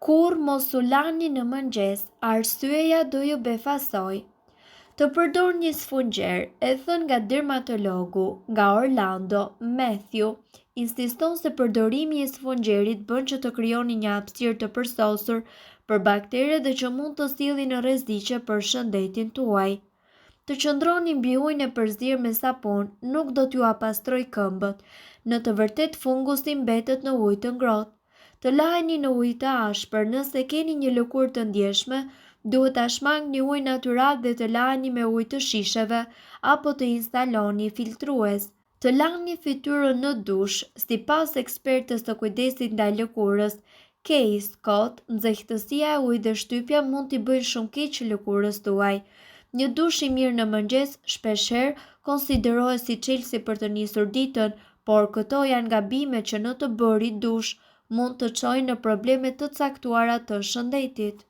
Kur mos u lani në mëngjes, arsyeja do ju befasoj. Të përdor një sfungjer, e thënë nga dermatologu nga Orlando, Matthew, insiston se përdorimi i sfungjerit bën që të krijoni një hapësirë të përsosur për baktere dhe që mund të sillin në rreziqe për shëndetin tuaj. Të qëndroni mbi ujin e përzierë me sapun nuk do t'ju apastroj këmbët. Në të vërtetë fungusi mbetet në ujë të ngrohtë. Të laheni në ujë të ashpër. Nëse keni një lëkurë të ndjeshme, duhet ta shmangni ujë natyral dhe të laheni me ujë të shisheve apo të instaloni filtrues. Të lani fytyrën në dush, sipas ekspertës të kujdesit ndaj lëkurës, Kay Scott, nxehtësia e ujit dhe shtypja mund t'i bëjnë shumë keq lëkurës tuaj. Një dush i mirë në mëngjes shpeshherë konsiderohet si çelësi për të nisur ditën, por këto janë gabime që në të bëri dush mund të çojnë në probleme të caktuara të shëndetit.